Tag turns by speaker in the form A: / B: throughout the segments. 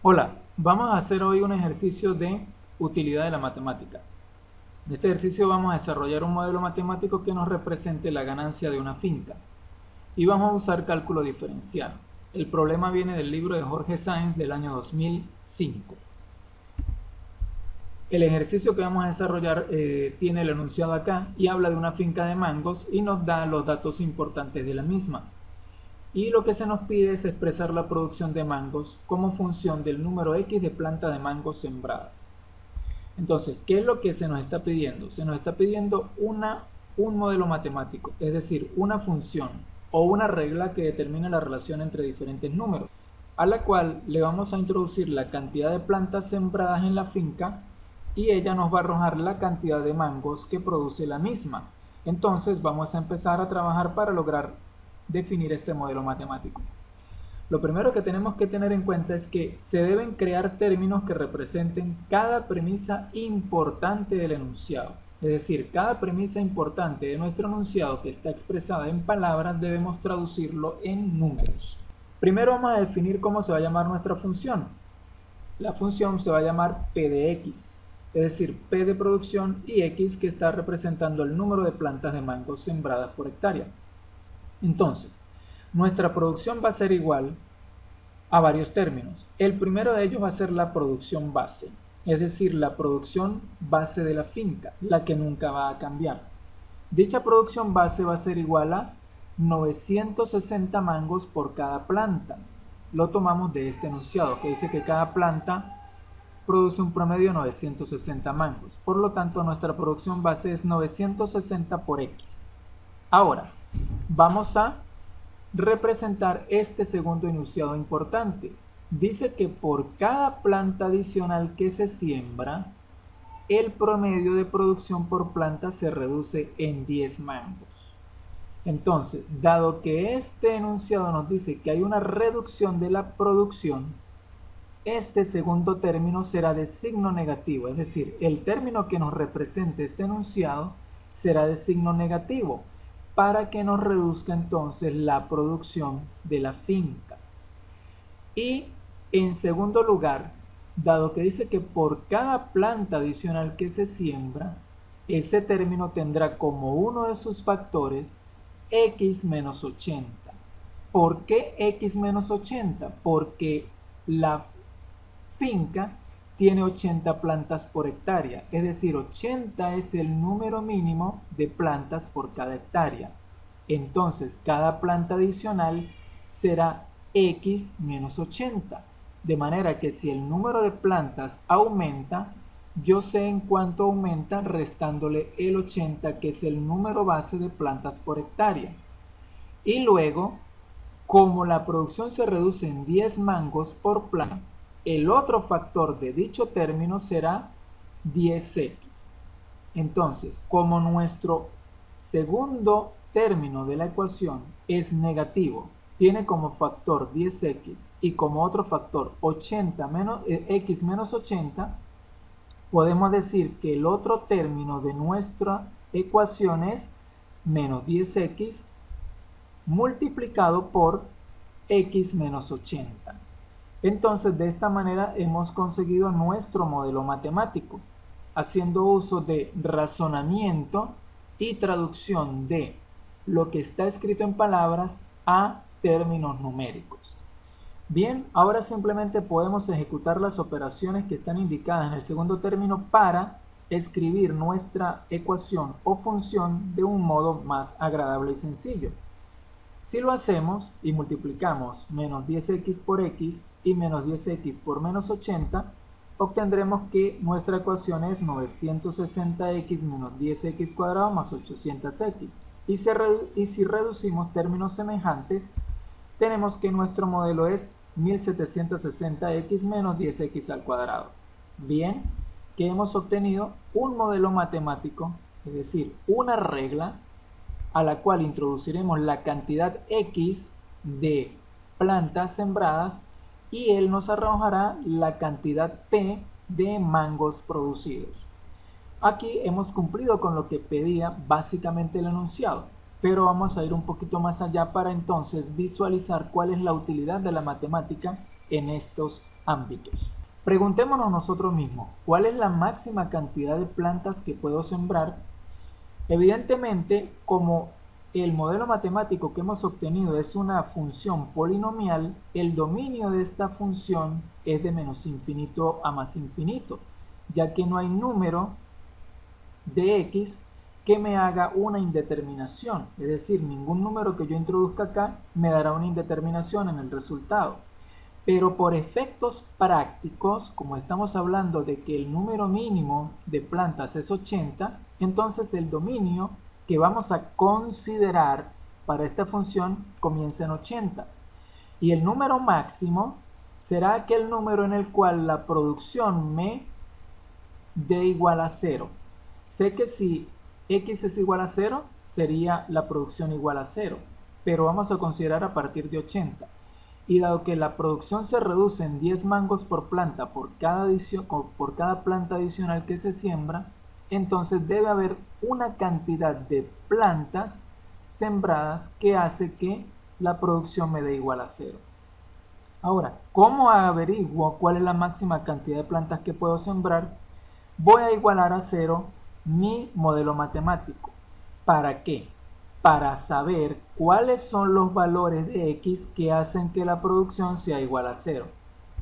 A: Hola, vamos a hacer hoy un ejercicio de utilidad de la matemática. En este ejercicio vamos a desarrollar un modelo matemático que nos represente la ganancia de una finca y vamos a usar cálculo diferencial. El problema viene del libro de Jorge Sáenz del año 2005. El ejercicio que vamos a desarrollar tiene el enunciado acá y habla de una finca de mangos y nos da los datos importantes de la misma. Y lo que se nos pide es expresar la producción de mangos como función del número X de plantas de mangos sembradas. Entonces, ¿qué es lo que se nos está pidiendo? Se nos está pidiendo un modelo matemático, es decir, una función o una regla que determina la relación entre diferentes números, a la cual le vamos a introducir la cantidad de plantas sembradas en la finca y ella nos va a arrojar la cantidad de mangos que produce la misma. Entonces vamos a empezar a trabajar para lograr definir este modelo matemático. Lo primero que tenemos que tener en cuenta es que se deben crear términos que representen cada premisa importante del enunciado. Es decir, cada premisa importante de nuestro enunciado que está expresada en palabras debemos traducirlo en números. Primero vamos a definir cómo se va a llamar nuestra función. La función se va a llamar P de X, es decir, P de producción y X que está representando el número de plantas de mangos sembradas por hectárea. Entonces, nuestra producción va a ser igual a varios términos. El primero de ellos va a ser la producción base, es decir, la producción base de la finca, la que nunca va a cambiar. Dicha producción base va a ser igual a 960 mangos por cada planta. Lo tomamos de este enunciado que dice que cada planta produce un promedio de 960 mangos. Por lo tanto, nuestra producción base es 960 por X. Ahora, vamos a representar este segundo enunciado importante. Dice que por cada planta adicional que se siembra, el promedio de producción por planta se reduce en 10 mangos. Entonces, dado que este enunciado nos dice que hay una reducción de la producción, este segundo término será de signo negativo, es decir, el término que nos represente este enunciado será de signo negativo para que nos reduzca entonces la producción de la finca. Y en segundo lugar, dado que dice que por cada planta adicional que se siembra, ese término tendrá como uno de sus factores X menos 80. ¿Por qué X menos 80? Porque la finca tiene 80 plantas por hectárea, es decir, 80 es el número mínimo de plantas por cada hectárea. Entonces, cada planta adicional será X menos 80. De manera que si el número de plantas aumenta, yo sé en cuánto aumenta restándole el 80, que es el número base de plantas por hectárea. Y luego, como la producción se reduce en 10 mangos por planta, el otro factor de dicho término será 10x. Entonces, como nuestro segundo término de la ecuación es negativo, tiene como factor 10x y como otro factor 80 menos, x menos 80, podemos decir que el otro término de nuestra ecuación es menos 10x multiplicado por x menos 80. Entonces, de esta manera hemos conseguido nuestro modelo matemático, haciendo uso de razonamiento y traducción de lo que está escrito en palabras a términos numéricos. Bien, ahora simplemente podemos ejecutar las operaciones que están indicadas en el segundo término para escribir nuestra ecuación o función de un modo más agradable y sencillo. Si lo hacemos y multiplicamos menos 10x por x y menos 10x por menos 80, obtendremos que nuestra ecuación es 960x menos 10x cuadrado más 800x. Y si reducimos términos semejantes, tenemos que nuestro modelo es 1760x menos 10x al cuadrado. Bien, que hemos obtenido un modelo matemático, es decir, una regla a la cual introduciremos la cantidad X de plantas sembradas y él nos arrojará la cantidad P de mangos producidos. Aquí hemos cumplido con lo que pedía básicamente el enunciado, pero vamos a ir un poquito más allá para entonces visualizar cuál es la utilidad de la matemática en estos ámbitos. Preguntémonos nosotros mismos, ¿cuál es la máxima cantidad de plantas que puedo sembrar? Evidentemente, como el modelo matemático que hemos obtenido es una función polinomial, el dominio de esta función es de menos infinito a más infinito, ya que no hay número de x que me haga una indeterminación, es decir, ningún número que yo introduzca acá me dará una indeterminación en el resultado. Pero por efectos prácticos, como estamos hablando de que el número mínimo de plantas es 80, entonces el dominio que vamos a considerar para esta función comienza en 80. Y el número máximo será aquel número en el cual la producción me dé igual a 0. Sé que si x es igual a 0, sería la producción igual a 0, pero vamos a considerar a partir de 80. Y dado que la producción se reduce en 10 mangos por planta por cada planta adicional que se siembra, entonces debe haber una cantidad de plantas sembradas que hace que la producción me dé igual a 0. Ahora, ¿cómo averiguo cuál es la máxima cantidad de plantas que puedo sembrar? Voy a igualar a 0 mi modelo matemático. ¿Para qué? Para saber cuáles son los valores de x que hacen que la producción sea igual a 0.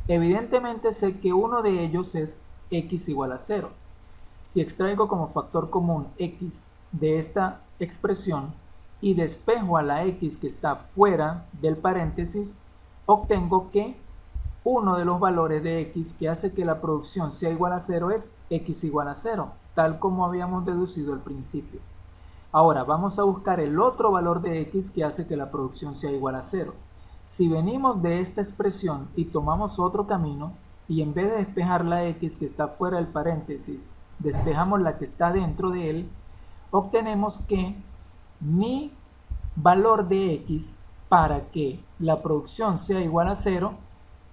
A: Evidentemente sé que uno de ellos es x igual a 0. Si extraigo como factor común x de esta expresión y despejo a la x que está fuera del paréntesis, obtengo que uno de los valores de x que hace que la producción sea igual a 0 es x igual a 0, tal como habíamos deducido al principio. Ahora vamos a buscar el otro valor de x que hace que la producción sea igual a 0. Si venimos de esta expresión y tomamos otro camino, y en vez de despejar la x que está fuera del paréntesis, despejamos la que está dentro de él, obtenemos que mi valor de x para que la producción sea igual a 0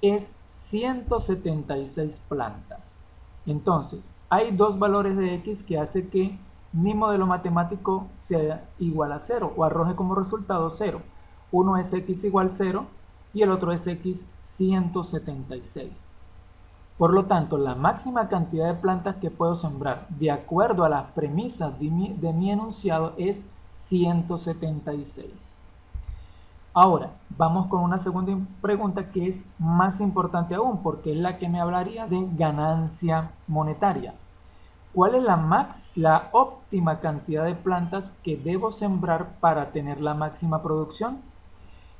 A: es 176 plantas. Entonces, hay dos valores de x que hace que mi modelo matemático sea igual a 0 o arroje como resultado 0. Uno es x igual 0 y el otro es x 176. Por lo tanto, la máxima cantidad de plantas que puedo sembrar de acuerdo a las premisas de mi enunciado es 176. Ahora, vamos con una segunda pregunta que es más importante aún porque es la que me hablaría de ganancia monetaria. ¿Cuál es la óptima cantidad de plantas que debo sembrar para tener la máxima producción?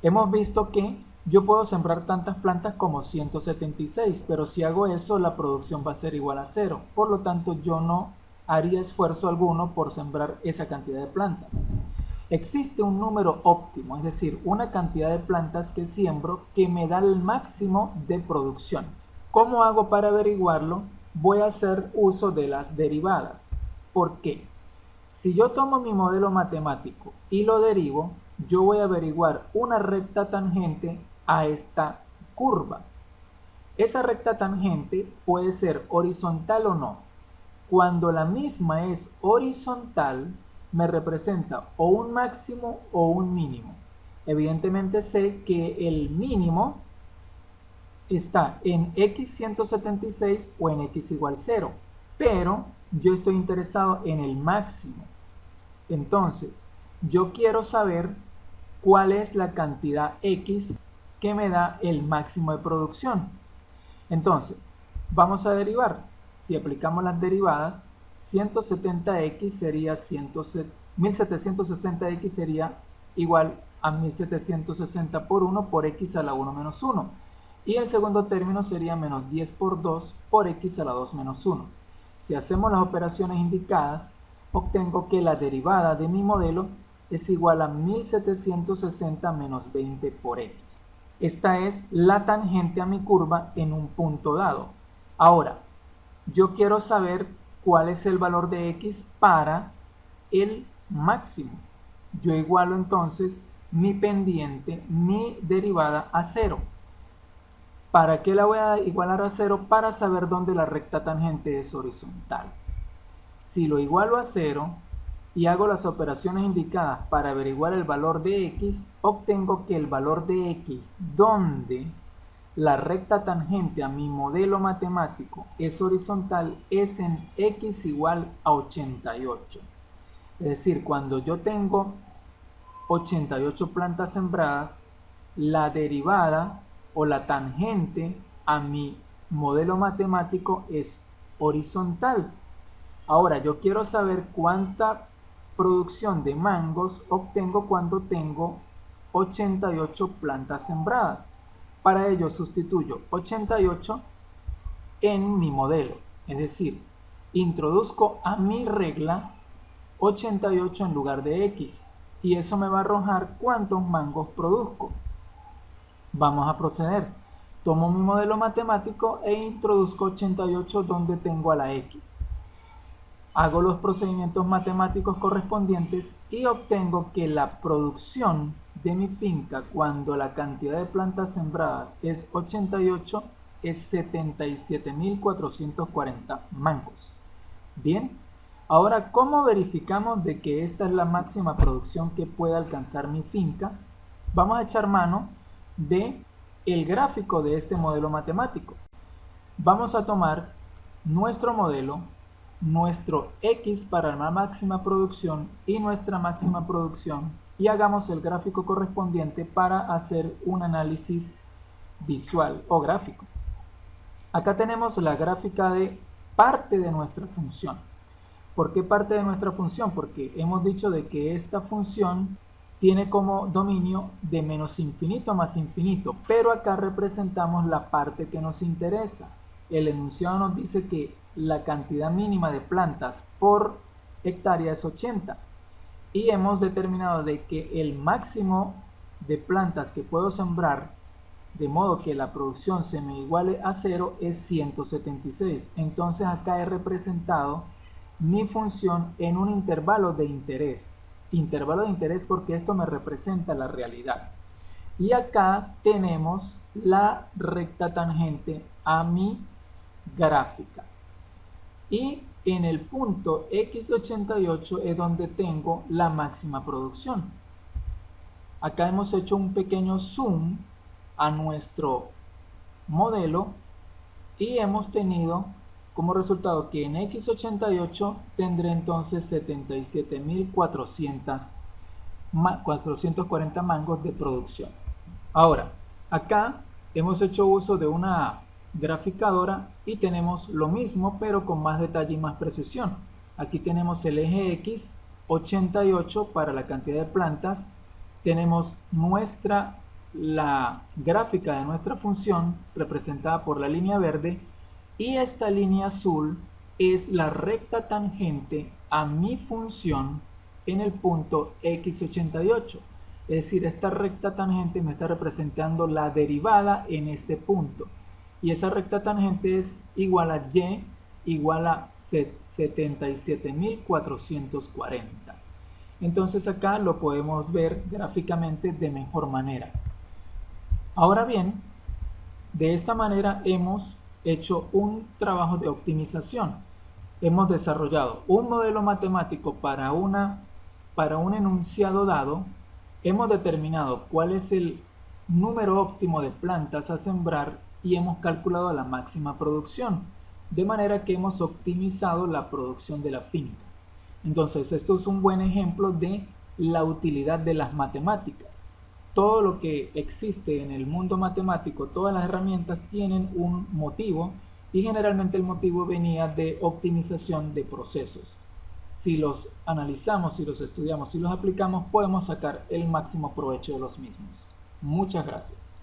A: Hemos visto que yo puedo sembrar tantas plantas como 176, pero si hago eso la producción va a ser igual a 0. Por lo tanto, yo no haría esfuerzo alguno por sembrar esa cantidad de plantas. Existe un número óptimo, es decir, una cantidad de plantas que siembro que me da el máximo de producción. ¿Cómo hago para averiguarlo? Voy a hacer uso de las derivadas. ¿Por qué? Si yo tomo mi modelo matemático y lo derivo, yo voy a averiguar una recta tangente a esta curva. Esa recta tangente puede ser horizontal o no. Cuando la misma es horizontal, me representa o un máximo o un mínimo. Evidentemente sé que el mínimo está en x 176 o en x igual 0, pero yo estoy interesado en el máximo. Entonces, yo quiero saber cuál es la cantidad x que me da el máximo de producción. Entonces, vamos a derivar. Si aplicamos las derivadas, 170x sería 1760x sería igual a 1760 por 1 por x a la 1 menos 1. Y el segundo término sería menos 10 por 2 por x a la 2 menos 1. Si hacemos las operaciones indicadas, obtengo que la derivada de mi modelo es igual a 1760 menos 20 por x. Esta es la tangente a mi curva en un punto dado. Ahora, yo quiero saber cuál es el valor de x para el máximo. Yo igualo entonces mi pendiente, mi derivada a 0. ¿Para qué la voy a igualar a 0? Para saber dónde la recta tangente es horizontal. Si lo igualo a 0 y hago las operaciones indicadas para averiguar el valor de x, obtengo que el valor de x donde la recta tangente a mi modelo matemático es horizontal es en x igual a 88. Es decir, cuando yo tengo 88 plantas sembradas, la derivada o la tangente a mi modelo matemático es horizontal. Ahora yo quiero saber cuánta producción de mangos obtengo cuando tengo 88 plantas sembradas. Para ello sustituyo 88 en mi modelo, es decir, introduzco a mi regla 88 en lugar de x y eso me va a arrojar cuántos mangos produzco. Vamos a proceder. Tomo mi modelo matemático e introduzco 88 donde tengo a la x. Hago los procedimientos matemáticos correspondientes y obtengo que la producción de mi finca cuando la cantidad de plantas sembradas es 88 es 77.440 mangos. Bien, ahora ¿cómo verificamos de que esta es la máxima producción que puede alcanzar mi finca? Vamos a echar mano de el gráfico de este modelo matemático. Vamos a tomar nuestro modelo, nuestro x para la máxima producción y nuestra máxima producción y hagamos el gráfico correspondiente para hacer un análisis visual o gráfico. Acá tenemos la gráfica de parte de nuestra función. ¿Por qué parte de nuestra función? Porque hemos dicho de que esta función tiene como dominio de menos infinito a más infinito, pero acá representamos la parte que nos interesa. El enunciado nos dice que la cantidad mínima de plantas por hectárea es 80 y hemos determinado de que el máximo de plantas que puedo sembrar de modo que la producción se me iguale a 0 es 176. Entonces acá he representado mi función en un intervalo de interés. Intervalo de interés porque esto me representa la realidad. Y acá tenemos la recta tangente a mi gráfica. Y en el punto x88 es donde tengo la máxima producción. Acá hemos hecho un pequeño zoom a nuestro modelo y hemos tenido como resultado que en x88 tendré entonces 77.440 mangos de producción. Ahora, acá hemos hecho uso de una graficadora y tenemos lo mismo pero con más detalle y más precisión. Aquí tenemos el eje X 88 para la cantidad de plantas, tenemos la gráfica de nuestra función representada por la línea verde y esta línea azul es la recta tangente a mi función en el punto x88. Es decir, esta recta tangente me está representando la derivada en este punto. Y esa recta tangente es igual a y igual a 77.440. Entonces acá lo podemos ver gráficamente de mejor manera. Ahora bien, de esta manera hemos hecho un trabajo de optimización. Hemos desarrollado un modelo matemático para un enunciado dado. Hemos determinado cuál es el número óptimo de plantas a sembrar y hemos calculado la máxima producción. De manera que hemos optimizado la producción de la finca. Entonces, esto es un buen ejemplo de la utilidad de las matemáticas. Todo lo que existe en el mundo matemático, todas las herramientas tienen un motivo y generalmente el motivo venía de optimización de procesos. Si los analizamos, si los estudiamos, si los aplicamos, podemos sacar el máximo provecho de los mismos. Muchas gracias.